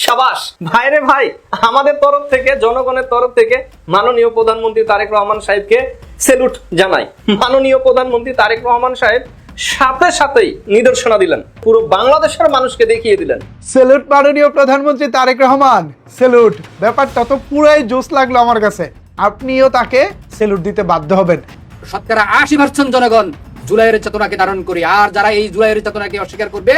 শাবাশ ভাইরে ভাই, আমাদের তরফ থেকে, জনগণের তরফ থেকে মাননীয় প্রধানমন্ত্রী তারেক রহমান সাহেবকে স্যালুট জানাই। মাননীয় প্রধানমন্ত্রী তারেক রহমান সাহেব সাথে সাথেই নিদর্শনা দিলেন, পুরো বাংলাদেশের মানুষকে দেখিয়ে দিলেন। স্যালুট মাননীয় প্রধানমন্ত্রী তারেক রহমান, স্যালুট। ব্যাপারটা তো পুরাই জোশ লাগলো আমার কাছে। আপনিও তাকে স্যালুট দিতে বাধ্য হবেন। শতকরা 80% জনগণ জুলাইয়ের চেতনাকে ধারণ করি, আর যারা এই জুলাইয়ের চেতনাকে অস্বীকার করবে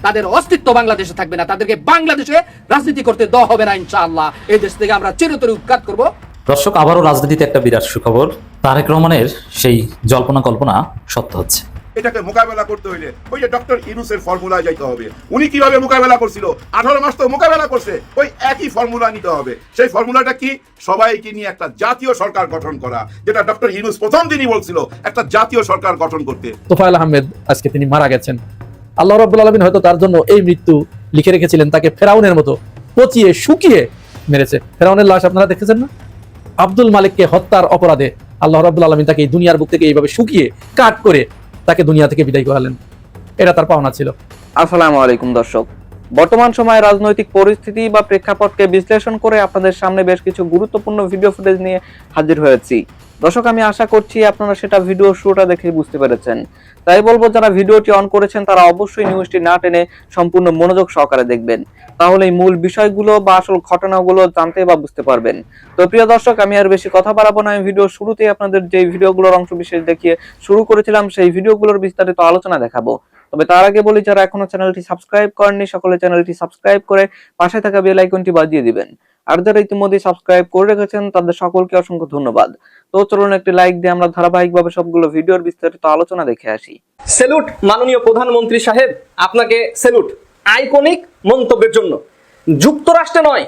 তাদের অস্তিত্ব বাংলাদেশে থাকবে না, তাদেরকে বাংলাদেশে রাজনীতি করতে দেওয়া হবে না ইনশাআল্লাহ। এই দেশ থেকে আমরা চিরতরে উৎখাত করব। দর্শক, আবারও রাজনীতিতে একটা বিরাট সুখবর। তারেক রহমানের সেই জল্পনা কল্পনা সত্য হচ্ছে। এটাকে মোকাবেলা করতে হইলে ওই যে ডক্টর ইউনূসের ফর্মুলায় যাইতে হবে। উনি কিভাবে মোকাবেলা করছিল, 18 মাস তো মোকাবেলা করছে, ওই একই ফর্মুলা নিতে হবে। সেই ফর্মুলাটা কি? সবাইকে নিয়ে একটা জাতীয় সরকার গঠন করা, যেটা ডক্টর ইউনূস প্রথম দিনই বলছিল, একটা জাতীয় সরকার গঠন করতে। তোফায়েল আহমেদ আজকে তিনি মারা গেছেন। আল্লাহ রাব্বুল আলামিন হয়তো তার জন্য এই মৃত্যু লিখে রেখেছিলেন, তাকে ফেরাউনের মতো পচিয়ে শুকিয়ে মেরেছে। ফেরাউনের লাশ আপনারা দেখেছেন না? আব্দুল মালিককে হত্যার অপরাধে আল্লাহ রাব্বুল আলামিন তাকে এই দুনিয়ার বুক থেকে এইভাবে শুকিয়ে কাট করে তাকে দুনিয়া থেকে বিদায় করালেন। এটা তার পাওনা ছিল। আসসালামু আলাইকুম দর্শক, বর্তমান সময়ে রাজনৈতিক পরিস্থিতি বা প্রেক্ষাপটকে বিশ্লেষণ করে আপনাদের সামনে বেশ কিছু গুরুত্বপূর্ণ ভিডিও ফুটেজ নিয়ে হাজির হয়েছি। দর্শক, আমি আশা করছি আপনারা সেটা ভিডিও শুরুটা দেখে বুঝতে পেরেছেন। তাই বলবো, যারা ভিডিওটি অন করেছেন তারা অবশ্যই নিউজটি না টেনে সম্পূর্ণ মনোযোগ সহকারে দেখবেন, তাহলে এই মূল বিষয়গুলো বা আসল ঘটনাগুলো জানতে বা বুঝতে পারবেন। তো প্রিয় দর্শক, আমি আর বেশি কথা বাড়াবো না। আমি ভিডিও শুরুতেই আপনাদের যে ভিডিওগুলোর অংশ বিশেষ দেখিয়ে শুরু করেছিলাম, সেই ভিডিওগুলোর বিস্তারিত আলোচনা দেখাবো। তবে তার আগে বলি, যারা এখনো চ্যানেলটি সাবস্ক্রাইব করেননি সকলে চ্যানেলটি সাবস্ক্রাইব করে পাশে থাকা বেল আইকনটি বাজিয়ে দিবেন। আর যারা ইতিমধ্যে সাবস্ক্রাইব করে রেখেছেন তাদের সকলকে অসংখ্য ধন্যবাদ। তো চলুন একটি লাইক দিয়ে আমরা ধারাবাহিকভাবে সবগুলো ভিডিওর বিস্তারিত আলোচনা দেখে আসি। স্যালুট মাননীয় প্রধানমন্ত্রী সাহেব, আপনাকে স্যালুট আইকনিক মন্তব্যের জন্য। যুক্তরাষ্ট্রে নয়,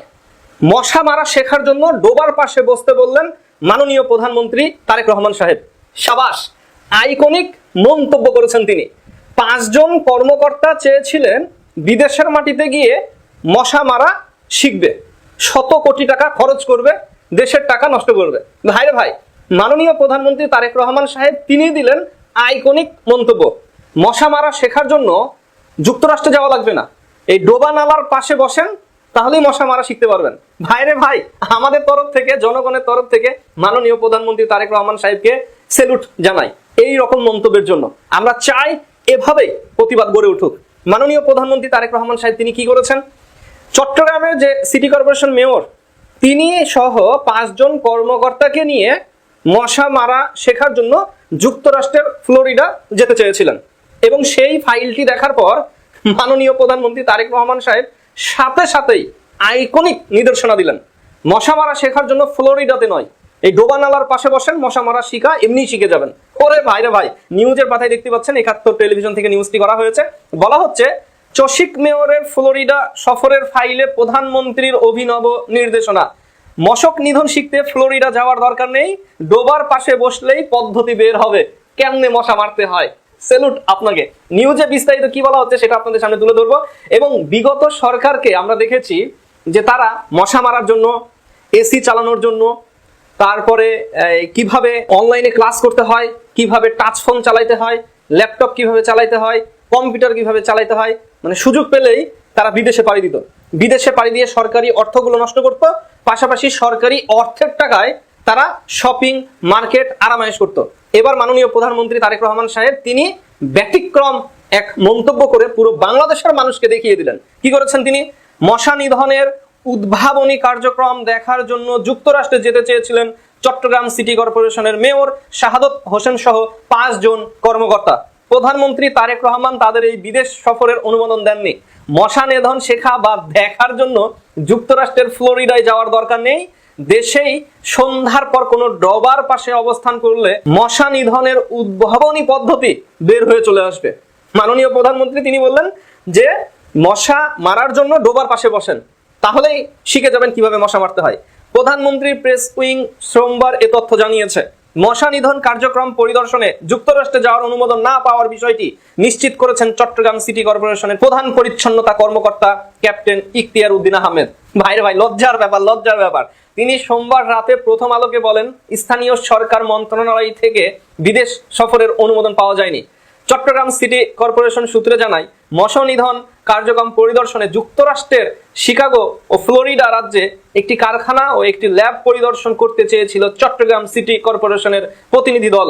মশা মারা শেখার জন্য ডোবার পাশে বসতে বললেন মাননীয় প্রধানমন্ত্রী তারেক রহমান সাহেব। শাবাশ, আইকনিক মন্তব্য করেছেন তিনি। 5 জন কর্মকর্তা চেয়েছিলেন বিদেশের মাটিতে গিয়ে মশা মারা শিখবে, 100 কোটি টাকা খরচ করবে, দেশের টাকা নষ্ট করবে। ভাইরে ভাই, মাননীয় প্রধানমন্ত্রী তারেক রহমান সাহেব তিনি দিলেন আইকনিক মন্তব্য। মশা মারা শেখার জন্য যুক্তরাষ্ট্রে যাওয়া লাগবে না, এই ডোবা নালার পাশে বসেন, তাহলেই মশা মারা শিখতে পারবেন। ভাইরে ভাই, আমাদের তরফ থেকে, জনগণের তরফ থেকে মাননীয় প্রধানমন্ত্রী তারেক রহমান সাহেবকে স্যালুট জানাই এই রকম মন্তব্যের জন্য। আমরা চাই এভাবেই প্রতিবাদ গড়ে উঠুক। মাননীয় প্রধানমন্ত্রী তারেক রহমান সাহেব তিনি কি করেছেন? চট্টগ্রামের যে সিটি কর্পোরেশন মেয়র, তিনি সহ 5 জন কর্মকর্তাকে নিয়ে মশা মারা শেখার জন্য যুক্তরাষ্ট্রের ফ্লোরিডা যেতে চেয়েছিলেন, এবং সেই ফাইলটি দেখার পর মাননীয় প্রধানমন্ত্রী তারেক রহমান সাহেব সাথে সাথেই আইকনিক নিদর্শনা দিলেন। মশা মারা শেখার জন্য ফ্লোরিডাতে নয়, এই ডোবা নালার পাশে বসেন, মশা মারা শিখা এমনি শিখে যাবেন। ওরে ভাইরে ভাই, নিউজের পাতায় দেখতে পাচ্ছেন 71 টেলিভিশন থেকে নিউজটি করা হয়েছে। বলা হচ্ছে, চসিক মেয়রের ফ্লোরিডা সফরের ফাইলে প্রধানমন্ত্রীর অভিনব নির্দেশনা। মশক নিধন শিখতে ফ্লোরিডা যাওয়ার দরকার নেই, ডোবার পাশে বসলেই পদ্ধতি বের হবে কেমনে মশা মারতে হয়। স্যালুট আপনাকে। নিউজে বিস্তারিত কি বলা হচ্ছে সেটা আপনাদের সামনে তুলে ধরবো। এবং বিগত সরকারকে আমরা দেখেছি যে তারা মশা মারার জন্য, এসি চালানোর জন্য, তারপরে কিভাবে অনলাইনে ক্লাস করতে হয়, কিভাবে টাচ ফোন চালাইতে হয়, ল্যাপটপ কিভাবে চালাইতে হয়, কম্পিউটার কিভাবে চালাইতে হয়, মানে সুযোগ পেলেই তারা বিদেশে পাড়ি দিত। বিদেশে পাড়ি দিয়ে সরকারি অর্থগুলো নষ্ট করত, পাশাপাশি সরকারি অর্থের টাকায় তারা শপিং, মার্কেট আরামায়েশ করত। এবার মাননীয় প্রধানমন্ত্রী তারেক রহমান সাহেব তিনি ব্যতিক্রম এক মন্তব্য করে পুরো বাংলাদেশের মানুষকে দেখিয়ে দিলেন। কি করেছেন তিনি? মশা নিধনের উদ্ভাবনী কার্যক্রম দেখার জন্য যুক্তরাষ্ট্রে যেতে চেয়েছিলেন চট্টগ্রাম সিটি কর্পোরেশনের মেয়র শাহাদত হোসেন সহ 5 জন কর্মকর্তা। প্রধানমন্ত্রী তারেক রহমান তাদের এই বিদেশ সফরের অনুমোদন দেননি। মশা নিধন শেখা বা দেখার জন্য যুক্তরাষ্ট্রের ফ্লোরিডায় যাওয়ার দরকার নেই, দেশেই সন্ধ্যার পর কোনো ডবার পাশে অবস্থান করলে মশা নিধনের উদ্ভাবনী পদ্ধতি বের হয়ে চলে আসবে। মাননীয় প্রধানমন্ত্রী তিনি বললেন যে মশা মারার জন্য ডোবার পাশে বসেন, তাহলেই শিখে যাবেন কিভাবে মশা মারতে হয়। প্রধানমন্ত্রীর প্রেস উইং সোমবার এ তথ্য জানিয়েছে। মশা নিধন কার্যক্রম পরিদর্শনে যুক্তরাষ্ট্রে যাওয়ার অনুমোদন না পাওয়ার বিষয়টি নিশ্চিত করেছেন চট্টগ্রাম সিটি কর্পোরেশনের প্রধান পরিচ্ছন্নতা কর্মকর্তা ক্যাপ্টেন ইখতিয়ার উদ্দিন আহমেদ। ভাইরে ভাই, লজ্জার ব্যাপার, লজ্জার ব্যাপার। তিনি সোমবার রাতে প্রথম আলোকে বলেন, স্থানীয় সরকার মন্ত্রণালয় থেকে বিদেশ সফরের অনুমোদন পাওয়া যায়নি। চট্টগ্রাম সিটি কর্পোরেশন সূত্রে জানায়, মশা নিধন কার্যক্রম পরিদর্শনে যুক্তরাষ্ট্রের শিকাগো ও ফ্লোরিডা রাজ্যে একটি কারখানা ও একটি ল্যাব পরিদর্শন করতে চেয়েছিল চট্টগ্রাম সিটি কর্পোরেশনের প্রতিনিধি দল।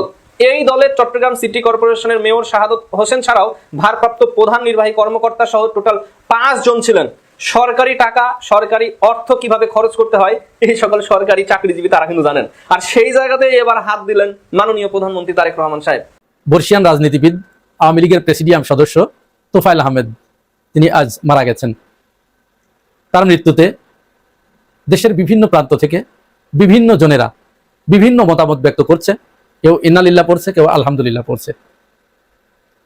এই দলের চট্টগ্রাম সিটি কর্পোরেশনের মেয়র শাহাদত হোসেন ছাড়াও ভারপ্রাপ্ত প্রধান নির্বাহী কর্মকর্তা সহ টোটাল 5 জন ছিলেন। সরকারি টাকা, সরকারি অর্থ কিভাবে খরচ করতে হয় এই সকল সরকারি চাকরিজীবী তারা কিন্তু জানেন। আর সেই জায়গাতে এবার হাত দিলেন মাননীয় প্রধানমন্ত্রী তারেক রহমান সাহেব। বর্ষিয়ান রাজনীতিবিদ, আওয়ামী লীগের প্রেসিডিয়াম সদস্য তোফায়েল আহমেদ, তিনি আজ মারা গেছেন। তার মৃত্যুতে দেশের বিভিন্ন প্রান্ত থেকে বিভিন্ন জনেরা বিভিন্ন মতামত ব্যক্ত করছে। কেউ ইন্নালিল্লাহ পড়ছে, কেউ আলহামদুলিল্লাহ পড়ছে।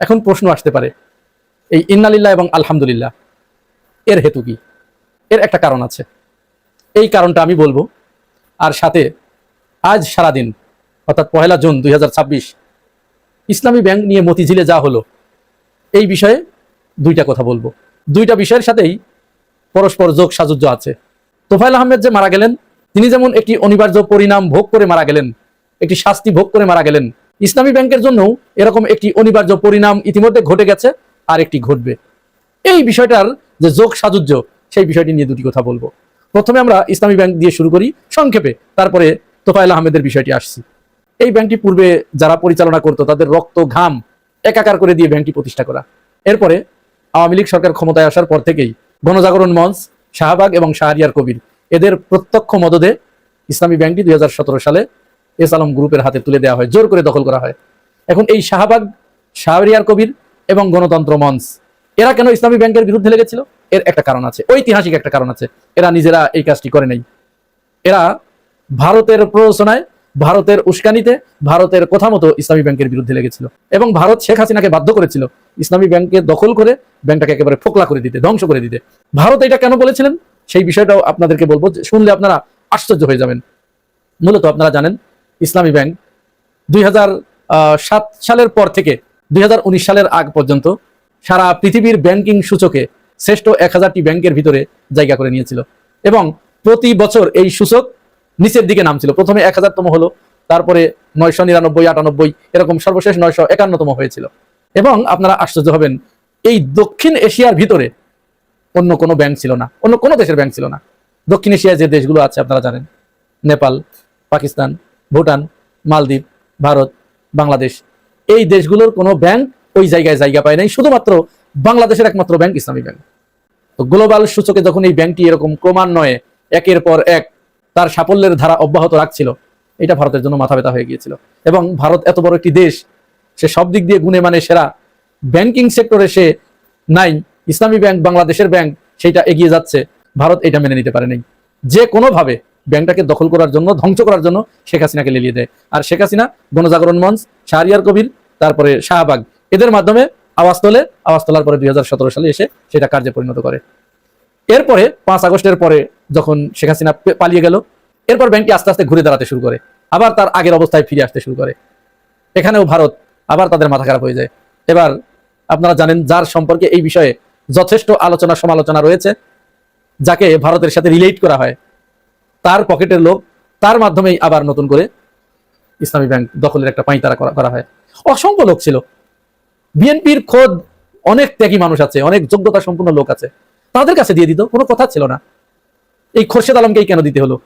এখন প্রশ্ন আসতে পারে, এই ইন্নালিল্লাহ এবং আলহামদুলিল্লাহ এর হেতু কি? এর একটা কারণ আছে, এই কারণটা আমি বলবো। আর সাথে আজ সারাদিন অর্থাৎ 1 জুন 2026 ইসলামী ব্যাংক নিয়ে মতিঝিলে যা হলো, এই বিষয়ে দুইটা কথা বলবো। দুইটা বিষয়ের সাথেই পরস্পর যোগ সাজুজ্য আছে। তোফায়েল আহমেদ যে মারা গেলেন, তিনি যেমন একটি অনিবার্য পরিণাম ভোগ করে মারা গেলেন, একটি শাস্তি ভোগ করে মারা গেলেন, ইসলামী ব্যাংকের জন্যও এরকম একটি অনিবার্য পরিণাম ইতিমধ্যে ঘটে গেছে, আর একটি ঘটবে। এই বিষয়টার যে যোগ সাজুজ্য, সেই বিষয়টি নিয়ে দুটি কথা বলবো। প্রথমে আমরা ইসলামী ব্যাংক দিয়ে শুরু করি সংক্ষেপে, তারপরে তোফায়েল আহমেদের বিষয়টি আসছি। এই ব্যাংকটি পূর্বে যারা পরিচালনা করতো তাদের রক্ত ঘাম একাকার করে দিয়ে ব্যাংকটি প্রতিষ্ঠা করা। এরপরে আওয়ামী লীগ সরকার ক্ষমতায় আসার পর থেকেই গণজাগরণ মঞ্চ, শাহবাগ এবং শাহরিয়ার কবির এদের প্রত্যক্ষ মদদে ইসলামী ব্যাংকটি 2017 সালে এস আলম গ্রুপের হাতে তুলে দেওয়া হয়, জোর করে দখল করা হয়। এখন এই শাহবাগ, শাহরিয়ার কবির এবং গণতন্ত্র মঞ্চ এরা কেন ইসলামী ব্যাংকের বিরুদ্ধে লেগেছিল? এর একটা কারণ আছে, ঐতিহাসিক একটা কারণ আছে। এরা নিজেরা এই কাজটি করে নাই। এরা ভারতের প্ররোচনায়, ভারতের উস্কানিতে, ভারতের কথা মতো ইসলামী ব্যাংকের বিরুদ্ধে লেগেছিল এবং ভারত শেখ হাসিনাকে বাধ্য করেছিল ইসলামী ব্যাংকে দখল করে ব্যাংকটাকে একেবারে ফোকলা করে দিতে, ধ্বংস করে দিতে। ভারত এটা কেন বলেছিলেন সেই বিষয়টাও আপনাদেরকে বলবো, শুনলে আপনারা আশ্চর্য হয়ে যাবেন। মূলত আপনারা জানেন ইসলামী ব্যাংক 2007 সালের পর থেকে 2019 সালের আগ পর্যন্ত সারা পৃথিবীর ব্যাংকিং সূচকে শ্রেষ্ঠ 1000টি ব্যাংকের ভিতরে জায়গা করে নিয়েছিল এবং প্রতি বছর এই সূচক নিচের দিকে নামছিল। প্রথমে 1000তম হলো, তারপরে 999, 98, এরকম সর্বশেষ 951তম হয়েছিল। এবং আপনারা আশ্চর্য হবেন, এই দক্ষিণ এশিয়ার ভিতরে অন্য কোনো ব্যাংক ছিল না, অন্য কোনো দেশের ব্যাংক ছিল না। দক্ষিণ এশিয়ায় যে দেশগুলো আছে আপনারা জানেন, নেপাল, পাকিস্তান, ভুটান, মালদ্বীপ, ভারত, বাংলাদেশ, এই দেশগুলোর কোনো ব্যাংক ওই জায়গায় জায়গা পায় নাই। শুধুমাত্র বাংলাদেশের একমাত্র ব্যাংক ইসলামী ব্যাংক। তো গ্লোবাল সূচকে যখন এই ব্যাংকটি এরকম ক্রমান্বয়ে একের পর এক তার সাফল্যের ধারা অব্যাহত রাখছিল, এটা ভারতের জন্য মাথা ব্যথা হয়ে গিয়েছিল। এবং ভারত এত বড় একটি দেশ, সে সব দিক দিয়ে গুণে মানে সেরা, ব্যাংকিং সেক্টরে সে নাই, ইসলামী ব্যাংক বাংলাদেশের ব্যাংক সেইটা এগিয়ে যাচ্ছে, ভারত এটা মেনে নিতে পারে নাই। যে কোনোভাবে ব্যাংকটাকে দখল করার জন্য, ধ্বংস করার জন্য শেখ হাসিনাকে লেলিয়ে দেয়। আর শেখ হাসিনা গণজাগরণ মঞ্চ, শাহরিয়ার কবির, তারপরে শাহবাগ, এদের মাধ্যমে আওয়াজ তোলার পরে 2017 সালে এসে সেটা কার্যে পরিণত করে। এরপরে 5 আগস্টের পরে যখন শেখ হাসিনা পালিয়ে গেল, এরপর ব্যাংকটি আস্তে আস্তে ঘুরে দাঁড়াতে শুরু করে, আবার তার আগের অবস্থায় ফিরে আসতে শুরু করে। এখানেও ভারত আবার তাদের মাথা খারাপ হয়ে যায়। এবার আপনারা জানেন, যার সম্পর্কে এই বিষয়ে যথেষ্ট আলোচনা সমালোচনা রয়েছে, যাকে ভারতের সাথে রিলেট করা হয়, তার পকেটের লোক, তার মাধ্যমেই আবার নতুন করে ইসলামী ব্যাংক দখলের একটা পাঁইতারা করা হয়। অসংখ্য লোক ছিল, বিএনপির খোদ অনেক ত্যাগী মানুষ আছে, অনেক যোগ্যতা সম্পন্ন লোক আছে, তাদের কাছে দিয়ে দিত, কোনো কথা ছিল না। এই খোরশেদ আলমকেই কেন দিতে হলো?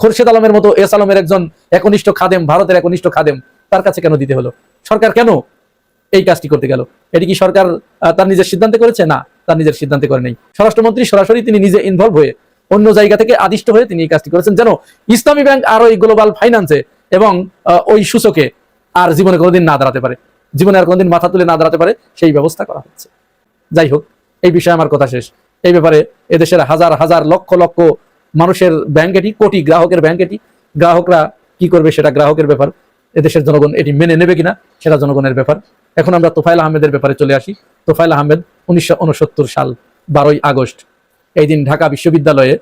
খোরশেদ আলমের মতো এস আলমের একজন একনিষ্ঠ খাদেম, ভারতের একনিষ্ঠ খাদেম, তার কাছে কেন দিতে হলো? সরকার কেন এই কাজটি করতে গেল? এটি কি সরকার তার নিজের সিদ্ধান্তে করেছে? না, তার নিজের সিদ্ধান্তে করে নেই। স্বরাষ্ট্রমন্ত্রী সরাসরি তিনি নিজে ইনভলভ হয়ে, অন্য জায়গা থেকে আদিষ্ট হয়ে তিনি এই কাজটি করেছেন, যেন ইসলামী ব্যাংক আর ওই গ্লোবাল ফাইন্যান্সে এবং ওই সূচকে আর জীবনে কোনোদিন না দাঁড়াতে পারে, জীবনে আর কোনোদিন মাথা তুলে না দাঁড়াতে পারে, সেই ব্যবস্থা করা হচ্ছে। যাই হোক, এই বিষয়ে আমার কথা শেষ। এই ব্যাপারে এদেশের হাজার হাজার লক্ষ লক্ষ মানুষের ব্যাংক এটি, কোটি গ্রাহকের ব্যাংক এটি। গ্রাহকরা কি করবে সেটা গ্রাহকের ব্যাপার, এদেশের জনগণ এটি মেনে নেবে কিনা সেটা জনগণের ব্যাপার। এখন আমরা তোফায়েল আহমেদের ব্যাপারে চলে আসি। তোফায়েল আহমেদ 1969 সাল 12 আগস্ট এই দিন ঢাকা বিশ্ববিদ্যালয়ে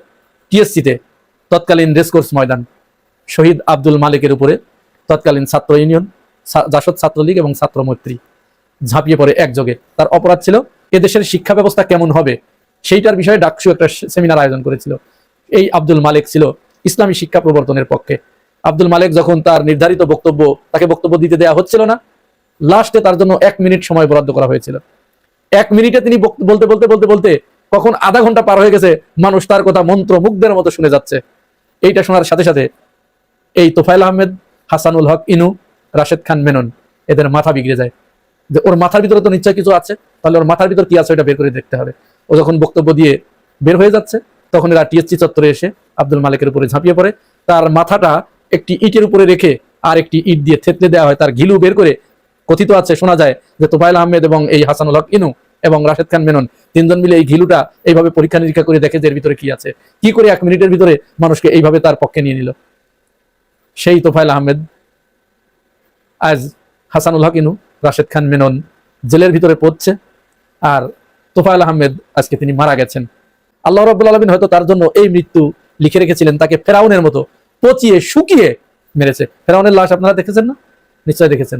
টিএসসিতে তৎকালীন রেসকোর্স ময়দান শহীদ আব্দুল মালিকের উপরে তৎকালীন ছাত্র ইউনিয়ন, জাসদ ছাত্রলীগ এবং ছাত্র মৈত্রী ঝাঁপিয়ে পড়ে একযোগে। তার অপরাধ ছিল এদেশের শিক্ষা ব্যবস্থা কেমন হবে সেইটার বিষয়ে ডাকসু একটা সেমিনার আয়োজন করেছিল। এই আব্দুল মালিক ছিল ইসলামী শিক্ষা প্রবর্তনের পক্ষে। আব্দুল মালিক যখন তার নির্ধারিত বক্তব্য, তাকে বক্তব্য দিতে দেওয়া হচ্ছিল না, লাস্টে তার জন্য 1 মিনিট সময় বরাদ্দ করা হয়েছিল। 1 মিনিটে তিনি বলতে বলতে বলতে বলতে কখন আধা ঘন্টা পার হয়ে গেছে, মানুষ তার কথা মন্ত্র মুগ্ধের মতো শুনে যাচ্ছে। এইটা শোনার সাথে সাথে এই তোফায়েল আহমেদ, হাসানুল হক ইনু, রাশেদ খান মেনন এদের মাথা বিগড়ে যায় যে ওর মাথার ভিতরে তো নিশ্চয় কিছু আছে, তাহলে ওর মাথার ভিতর কি আছে ওটা বের করে দেখতে হবে। ও যখন বক্তব্য দিয়ে বের হয়ে যাচ্ছে তখন এরা টিএসসি চত্বরে এসে আব্দুল মালিকের উপরে ঝাঁপিয়ে পড়ে, তার মাথাটা একটি ইটের উপরে রেখে আর একটি ইট দিয়ে থেতলে দেওয়া হয়, তার ঘিলু বের করে। কথিত আছে, শোনা যায় যে তোফায়েল আহমেদ এবং এই হাসানুল হক ইনু এবং রাশেদ খান মেনন তিনজন মিলে এই ঘিলুটা এইভাবে পরীক্ষা নিরীক্ষা করে দেখে যে এর ভিতরে কি আছে, কি করে 1 মিনিটের ভিতরে মানুষকে এইভাবে তার পক্ষে নিয়ে নিল। সেই তোফায়েল আহমেদ আজ হাসানুল হক ইনু, রাশেদ খান মেনন জেলের ভিতরে পড়ছে, আর তোফায়েল আহমেদ আজকে তিনি মারা গেছেন। আল্লাহ রাব্বুল আলামিন হয়তো তার জন্য এই মৃত্যু লিখে রেখেছিলেন, তাকে ফেরাউনের মতো পচিয়ে শুকিয়ে মেরেছে। ফেরাউনের লাশ আপনারা দেখেছেন না? নিশ্চয় দেখেছেন।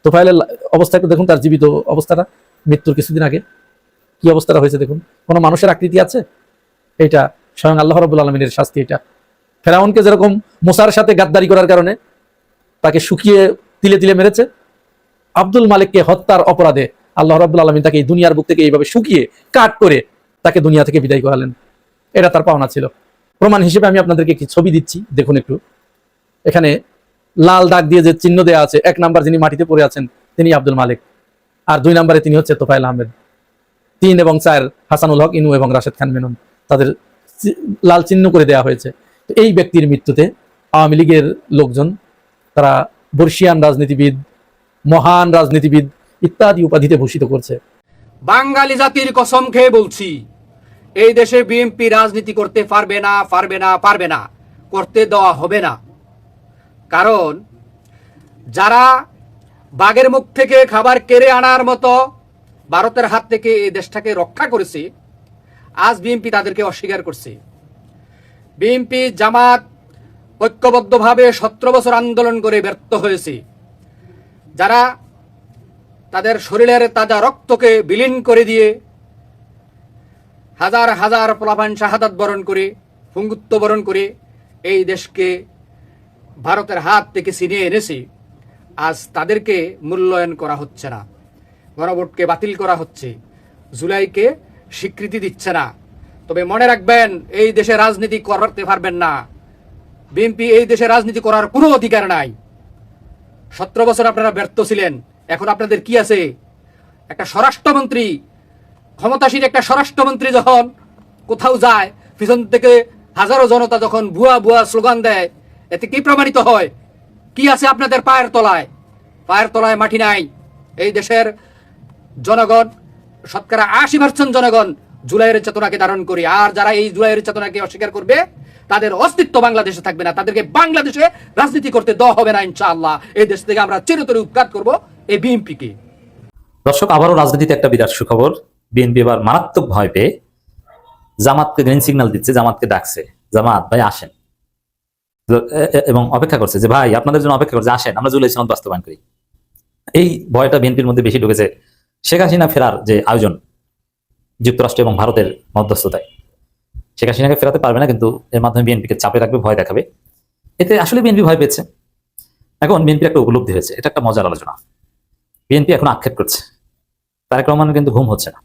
তোফায়েলের অবস্থা একটু দেখুন, তার জীবিত অবস্থাটা, মৃত্যুর কিছুদিন আগে কি অবস্থাটা হয়েছে দেখুন। কোনো মানুষের আকৃতি আছে? এটা স্বয়ং আল্লাহ রাব্বুল আলামিনের শাস্তি। এটা ফেরাউনকে যেরকম মুসার সাথে গাদ্দারি করার কারণে তাকে শুকিয়ে তিলে তিলে মেরেছে, আব্দুল মালিককে হত্যার অপরাধে আল্লাহ রাব্বুল আলামিন তাকে এই দুনিয়ার বুক থেকে এইভাবে শুকিয়ে কাট করে তাকে দুনিয়া থেকে বিদায় করালেন। এটা তার পাওনা ছিল। প্রমাণ হিসেবে আমি আপনাদেরকে একটি ছবি দিচ্ছি, দেখুন একটু। এখানে লাল দাগ দিয়ে যে চিহ্ন দেওয়া আছে, 1 নাম্বার যিনি মাটিতে পড়ে আছেন তিনি আব্দুল মালিক, আর 2 নম্বরে তিনি হচ্ছে তোফায়েল আহমেদ, 3 এবং 4 হাসানুল হক ইনু এবং রাশেদ খান মেনন, তাদের লাল চিহ্ন করে দেওয়া হয়েছে। তো এই ব্যক্তির মৃত্যুতে আওয়ামী লীগের লোকজন তারা বর্ষিয়ান রাজনীতিবিদ, মহান রাজনীতিবিদ ইত্যাদি উপাধিতে ভূষিত করছে। বাঙালি জাতির কসম খেয়ে বলছি, এই দেশে বিএনপি রাজনীতি করতে পারবে না, পারবে না, পারবে না, করতে দেওয়া হবে না। কারণ যারা বাঘের মুখ থেকে খাবার কেড়ে আনার মতো ভারতের হাত থেকে এই দেশটাকে রক্ষা করেছে, আজ বিএনপি তাদেরকে অস্বীকার করছে। বিএনপি জামাত ঐক্যবদ্ধভাবে 17 বছর আন্দোলন করে ব্যর্থ হয়েছে। যারা তাদের শরীরের তাজা রক্তকে বিলীন করে দিয়ে হাজার হাজার পোলাপান শাহাদাত বরণ করে, পঙ্গুত্ব বরণ করে এই দেশকে ভারতের হাত থেকে ছিনিয়ে এনেছে, আজ তাদেরকে মূল্যায়ন করা হচ্ছে না। গণভোটকে বাতিল করা হচ্ছে, জুলাইকে স্বীকৃতি দিচ্ছে না। তবে মনে রাখবেন, এই দেশে রাজনীতি করতে পারবেন না। বিএনপি এই দেশে রাজনীতি করার কোনো অধিকার নাই। 17 বছর আপনারা ব্যর্থ ছিলেন, এখন আপনাদের কি আছে? একটা স্বরাষ্ট্রমন্ত্রী, ক্ষমতাসীন একটা স্বরাষ্ট্রমন্ত্রী যখন কোথাও যায়, পিছন থেকে হাজারো জনতা যখন ভুয়া ভুয়া স্লোগান দেয়, এতে কি প্রমাণিত হয়? কি আছে আপনাদের পায়ের তলায়? পায়ের তলায় মাটি নাই। এই দেশের জনগণ, শতকরা 80% জনগণ জুলাইয়ের চেতনাকে ধারণ করি, আর যারা এই জুলাইয়ের চেতনাকে অস্বীকার করবে তাদের অস্তিত্ব বাংলাদেশে থাকবে না। তাদেরকে বাংলাদেশে রাজনীতি করতে দেওয়া হবে না ইনশাআল্লাহ। এই দেশ থেকে আমরা চিরতরে উৎখাত করব এই বিএনপিকে। দর্শক, আবারও রাজনীতিতে একটা বিরাট সুখবর। বিএনপি এবার মারাত্মক ভয় পেয়ে জামাতকে গ্রিন সিগন্যাল দিচ্ছে, জামাতকে ডাকছে, জামাত ভাই আসেন, এবং অপেক্ষা করছে যে ভাই আপনাদের জন্য অপেক্ষা করছে, আসেন আমরা জুলাই সনদ বাস্তবায়ন করি। এই ভয়টা বিএনপির মধ্যে বেশি ঢুকেছে শেখ হাসিনা ফেরার যে আয়োজন যুক্তরাষ্ট্র এবং ভারতের মধ্যস্থতায়। শেখ হাসিনাকে ফেরাতে পারবে না, কিন্তু এর মাধ্যমে বিএনপিকে চাপে রাখবে, ভয় দেখাবে। এতে আসলে বিএনপি ভয় পেয়েছে। এখন বিএনপির একটা উপলব্ধি হয়েছে, এটা একটা মজার আলোচনা। বিএনপি এখন আক্ষেপ করছে তারেক রহমানের কিন্তু ঘুম হচ্ছে না।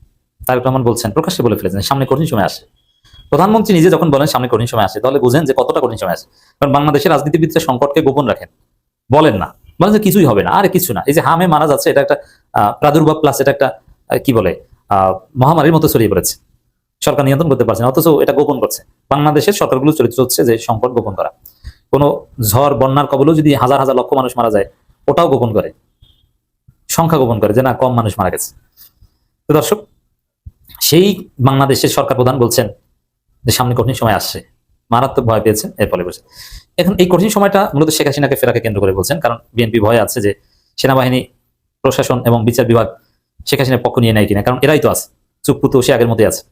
তারেক রহমান বলছেন, প্রকাশ্যে বলে ফেলেছেন, সামনে কঠিন সময় আসে। প্রধানমন্ত্রী নিজে যখন বলেন সামনে কঠিন সময় আসে, তাহলে বুঝেন যে কতটা কঠিন সময় আসে। কারণ বাংলাদেশের রাজনীতিবিদরা সংকটকে গোপন রাখেন, বলেন না, বলেন যে কিছুই হবে না, আরে কিছু না। এই যে হামে মারা যাচ্ছে, এটা একটা প্রাদুর্ভাব প্লাস এটা একটা কি বলে মহামারীর মতো ছড়িয়ে পড়েছে, সরকার নিয়ন্ত্রণ করতে পারছে না, অথচ এটা গোপন করছে। বাংলাদেশের সরকারগুলো চরিত্র হচ্ছে যে সংকট গোপন করা। কোনো ঝড় বন্যার কবলেও যদি হাজার হাজার লক্ষ মানুষ মারা যায়, ওটাও গোপন করে, সংখ্যা গোপন করে যে না কম মানুষ মারা গেছে। তো দর্শক, সেই বাংলাদেশের সরকার প্রধান বলছেন যে সামনে কঠিন সময় আসছে, মারাত্মক ভয় পেয়েছে, এর ফলে বলছে। এখন এই কঠিন সময়টা মূলত শেখ হাসিনাকে ফেরাকে কেন্দ্র করে বলছেন, কারণ বিএনপি ভয় আছে যে সেনাবাহিনী, প্রশাসন এবং বিচার বিভাগ শেখ হাসিনার পক্ষ নিয়ে নেয় কিনা, কারণ এরাই তো আছে, চুপপুতো সে আগের মধ্যে আছে,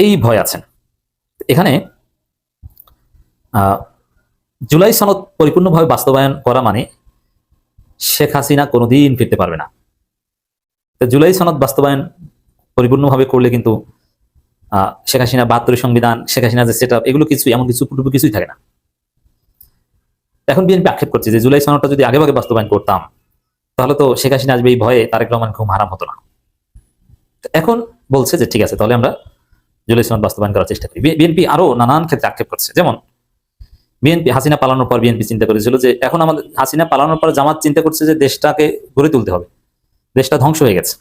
এই ভয় আছেন। এখানে জুলাই সনদ পরিপূর্ণভাবে বাস্তবায়ন করা মানে শেখ হাসিনা কোনোদিন ফিরতে পারবে না। জুলাই সনদ বাস্তবায়ন পরিপূর্ণভাবে করলে কিন্তু শেখ হাসিনা 72 সংবিধান, শেখ হাসিনা যে সেট আপ, এগুলো কিছুই, এমন কিছুই থাকে না। এখন বিএনপি আক্ষেপ করছে যে জুলাই সনদটা যদি আগে বাস্তবায়ন করতাম, তাহলে তো শেখ হাসিনা আসবে, এই ভয়ে তারেক রহমান ঘুম হারাম হতো না। এখন বলছে যে ঠিক আছে, তাহলে আমরা জুলাই সনদ বাস্তবায়ন করার চেষ্টা করি। বিএনপি আরো নানান ক্ষেত্রে আক্ষেপ করছে। যেমন বিএনপি হাসিনা পালানোর পর বিএনপি চিন্তা করেছিল যে এখন আমাদের হাসিনা পালানোর পর জামাত চিন্তা করছে যে দেশটাকে গড়ে তুলতে হবে, দেশটা ধ্বংস হয়ে গেছে,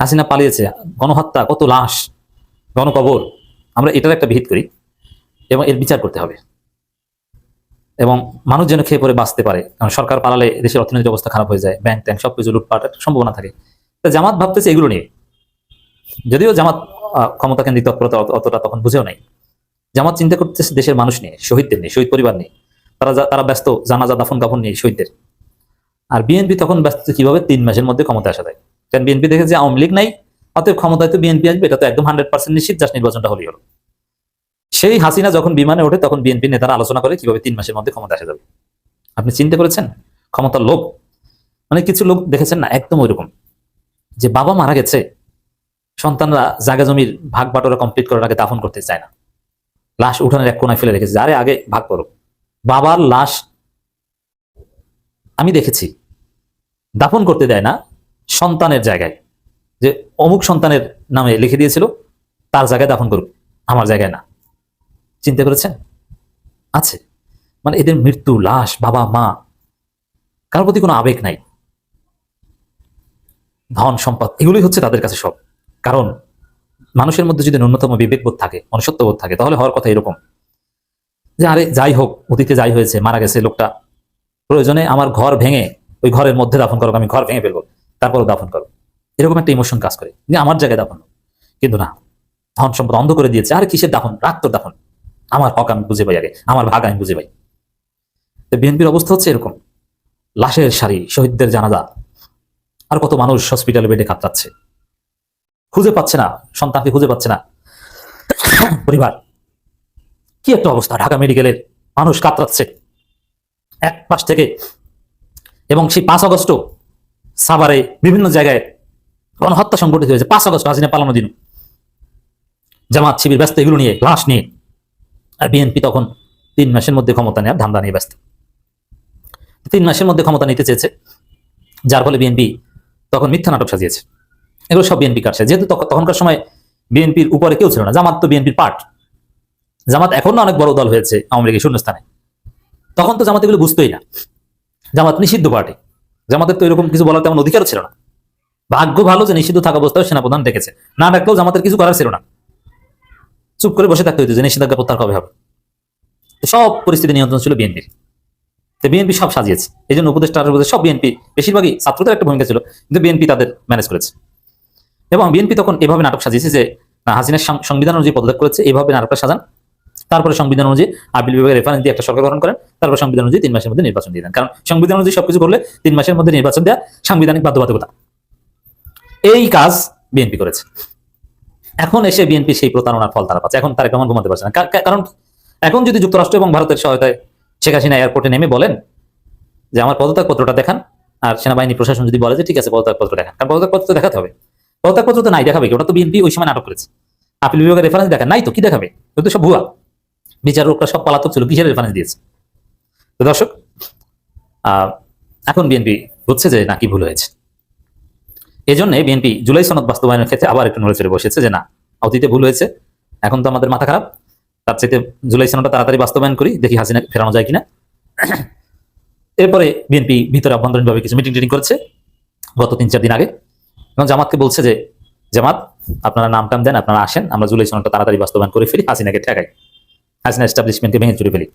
হাসিনা পালিয়েছে, গণহত্যা, কত লাশ, গণকবর, আমরা এটার একটা ভিত করি এবং এর বিচার করতে হবে এবং মানুষ যেন খেয়ে পরে বাঁচতে পারে। কারণ সরকার পালালে দেশের অর্থনৈতিক অবস্থা খারাপ হয়ে যায়, ব্যাংক ট্যাঙ্ক সবকিছু লুটপাটের সম্ভাবনা থাকে। তো জামাত ভাবতেছে এগুলো নিয়ে, যদিও জামাত ক্ষমতা কেন্দ্রিক তৎপরতা অতটা তখন বুঝেও নাই। জামাত চিন্তা করতেছে দেশের মানুষ নিয়ে, শহীদদের নিয়ে, শহীদ পরিবার নিয়ে, তারা ব্যস্ত জানাজা দাফন কাফন নিয়ে শহীদদের। আর বিএনপি তখন ব্যস্ত কিভাবে 3 মাসের মধ্যে ক্ষমতা আসা যায়। কারণ বিএনপি দেখে যে আওয়ামী লীগ নাই, অতএব ক্ষমতায় তো বিএনপি আসবে, এটা তো একদম 100% নিশ্চিত, জাস্ট নির্বাচনটা হলেই হলো। সেই হাসিনা যখন বিমানে ওঠে তখন বিএনপি নেতারা আলোচনা করে কিভাবে 3 মাসের মধ্যে ক্ষমতা আসা যাবে। আপনি চিন্তা করেছেন ক্ষমতার লোভ? মানে কিছু লোক দেখেছেন না একদম ওইরকম, যে বাবা মারা গেছে, সন্তানরা জায়গা জমির ভাগ বাটোয়ারা কমপ্লিট করার আগে দাফন করতে চায় না, লাশ উঠানের এক কোনায় ফেলে রেখেছে, আরে আগে ভাগ করো। বাবার লাশ আমি দেখেছি দাফন করতে দেয় না, সন্তানের জায়গায়, যে অমুক সন্তানের নামে লিখে দিয়েছিল তার জায়গায় দাফন করুক, আমার জায়গায় না। চিন্তা করেছেন? আছে মানে এদের মৃত্যু, লাশ, বাবা মা, কারোর প্রতি কোনো আবেগ নাই, ধন সম্পদ এগুলোই হচ্ছে তাদের কাছে সব। কারণ মানুষের মধ্যে যদি ন্যূনতম বিবেকবোধ থাকে, মনুষ্যত্ববোধ থাকে, তাহলে হওয়ার কথা এরকম যে আরে যাই হোক, অতীতে যাই হয়েছে, মারা গেছে লোকটা, প্রয়োজনে আমার ঘর ভেঙে ওই ঘরের মধ্যে দাফন করো, আমি ঘর ভেঙে ফেলবো, তারপরও দাফন করো, এরকম একটা ইমোশন কাজ করে যে আমার জায়গায় দাফন। কিন্তু না, ধন সম্পদ অন্ধ করে দিয়েছে, আরে কিসের দাফন, রাখ তোর দাফন, আমার হক আমি বুঝে পাই, আগে আমার ভাগ আমি বুঝে পাই। তো বিএনপির অবস্থা হচ্ছে এরকম, লাশের সারি, শহীদদের জানাজা, আর কত মানুষ হসপিটালে বেডে কাতরাচ্ছে, খুঁজে পাচ্ছে না, সন্তানকে খুঁজে পাচ্ছে না পরিবার। কি একটা অবস্থা, ঢাকা মেডিকেলের মানুষ কাতরাচ্ছে এক পাশ থেকে। এবং সেই 5 আগস্ট সাভারে বিভিন্ন জায়গায় গণহত্যা সংঘটিত হয়েছে। 5 আগস্ট হাসিনা পালানোর দিন জামাত শিবির ব্যস্ত এগুলো নিয়ে, লাশ নিয়ে। আর বিএনপি তখন 3 মাসের মধ্যে ক্ষমতা নেওয়ার ধান্দা নিয়ে ব্যস্ত। 3 মাসের মধ্যে ক্ষমতা নিতে চেয়েছে, যার ফলে বিএনপি তখন মিথ্যা নাটক সাজিয়েছে। এগুলো সব বিএনপি কাটছে, যেহেতু তখনকার সময় বিএনপির উপরে কেউ ছিল না, জামাত তো বিএনপির পার্ট। জামাত এখন অনেক বড় দল হয়েছে আওয়ামী লীগের শূন্যস্থানে, তখন তো জামাত এগুলো বুঝতোই না। জামাত নিষিদ্ধ পার্টি, জামাতের তো এরকম কিছু বলার তেমন অধিকারও ছিল না। ভাগ্য ভালো যে নিষিদ্ধ থাকা অবস্থায় সেনাপ্রধান ডেকেছে, না ডাকলেও জামাতের কিছু করার ছিল না, চুপ করে বসে থাকতে হইতো যে নিষেধাজ্ঞা প্রত্যাহার কবে হবে। সব পরিস্থিতি নিয়ন্ত্রণ ছিল বিএনপির, তো বিএনপি সব সাজিয়েছে। এই জন্য উপদেষ্টা সব বিএনপি, বেশিরভাগই ছাত্রদের একটা ভূমিকা ছিল, কিন্তু বিএনপি তাদের ম্যানেজ করেছে। এবং বিএনপি তখন এভাবে নাটক সাজিয়েছে যে হাসিনার সংবিধান অনুযায়ী পদত্যাগ করেছে, এইভাবে নাটকটা সাজান, তারপরে সংবিধান অনুযায়ী আপিল বিভাগের রেফারেন্স দিয়ে একটা সরকার গঠন করেন, তারপর সংবিধান অনুযায়ী 3 মাসের মধ্যে নির্বাচন দিয়ে দেন। কারণ সংবিধান অনুযায়ী সবকিছু করলে 3 মাসের মধ্যে নির্বাচন দেওয়া সাংবিধানিক বাধ্যবাধকতা। এই কাজ বিএনপি করেছে। এখন এসে বিএনপি সেই প্রতারণার ফল তারা পাচ্ছে। এখন তারা কেমন ঘুমাতে পারছে না, কারণ এখন যদি যুক্তরাষ্ট্র এবং ভারতের সহায়তায় শেখ হাসিনা এয়ারপোর্টে নেমে বলেন যে আমার পদত্যাগপত্রটা দেখান, আর সেনাবাহিনী প্রশাসন যদি বলে যে ঠিক আছে পদত্যাগপত্র দেখান, কারণ পদত্যাগপত্র দেখাতে হবে, পদত্যাগপত্র তো নাই, দেখাবে কি? ওটা তো বিএনপি ওই সময় নাটক করেছে। আপিল বিভাগের রেফারেন্স দেখান, নাই তো কি দেখাবে? ওটা সব ভুয়া, বিচারকরা সব পলাতক ছিল, কিসের রেফারেন্স দিয়েছে? তো দর্শক, এখন বিএনপি বুঝছে যে না, কি ভুল হয়েছে। এই জন্য বিএনপি জুলাই সনদ বাস্তবায়নের ক্ষেত্রে আবার একটু নড়ে চড়ে বসেছে যে না, অতীতে ভুল হয়েছে, এখন তো আমাদের মাথা খারাপ, তার চাইতে জুলাই সনদটা তাড়াতাড়ি বাস্তবায়ন করি, দেখি হাসিনা ফেরানো যায় কিনা। এরপরে বিএনপি ভিতরে অভ্যন্তরীণভাবে কিছু মিটিং টিটিং করেছে গত 3-4 দিন আগে, এবং জামাতকে বলছে যে জামাত আপনারা নাম টাম দেন, আপনারা আসেন, আমরা জুলাই সনদটা তাড়াতাড়ি বাস্তবায়ন করে ফেলি, হাসিনাকে ঠেকাই, হাসিনা এস্টাবলিশমেন্টকে ভেঙে চুরে ফেলি।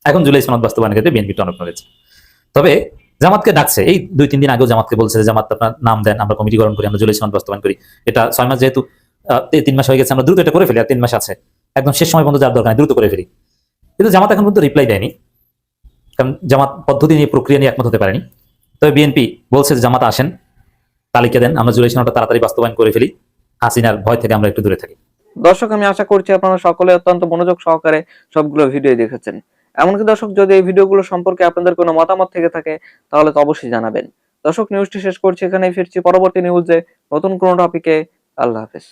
এখন জুলাই সনদ বাস্তবায়নের ক্ষেত্রে বিএনপি টনক নড়েছে। তবে জামাতকে ডাকছে, এই 2-3 দিন আগেও জামাতকে বলছে যে জামাত আপনার নাম দেন, আমরা কমিটি গঠন করি, আমরা জুলাই সনদ বাস্তবায়ন করি। এটা 6 মাস, যেহেতু 3 মাস হয়ে গেছে, আমরা দ্রুত এটা করে ফেলি, আর 3 মাস আছে, একদম শেষ সময় পর্যন্ত যার দরকার দ্রুত করে ফেলি। কিন্তু জামাত এখন পর্যন্ত রিপ্লাই দেয়নি, কারণ জামাত পদ্ধতি নিয়ে, প্রক্রিয়া নিয়ে একমত হতে পারেনি। তবে বিএনপি বলছে যে জামাত আসেন, তালিকা দেন, আমরা জুলাই সনদটা তাড়াতাড়ি বাস্তবায়ন করে ফেলি, হাসিনার ভয় থেকে আমরা একটু দূরে থাকি। দর্শক, আমি আশা করছি আপনারা সকলে অত্যন্ত মনোযোগ সহকারে সবগুলো ভিডিও দেখেছেন। এমনকি দর্শক, যদি এই ভিডিওগুলো সম্পর্কে আপনাদের কোনো মতামত থেকে থাকে তাহলে তো অবশ্যই জানাবেন। দর্শক, নিউজটি শেষ করছি এখানেই, ফিরছি পরবর্তী নিউজে নতুন কোনো টপিকে। আল্লাহ হাফেজ।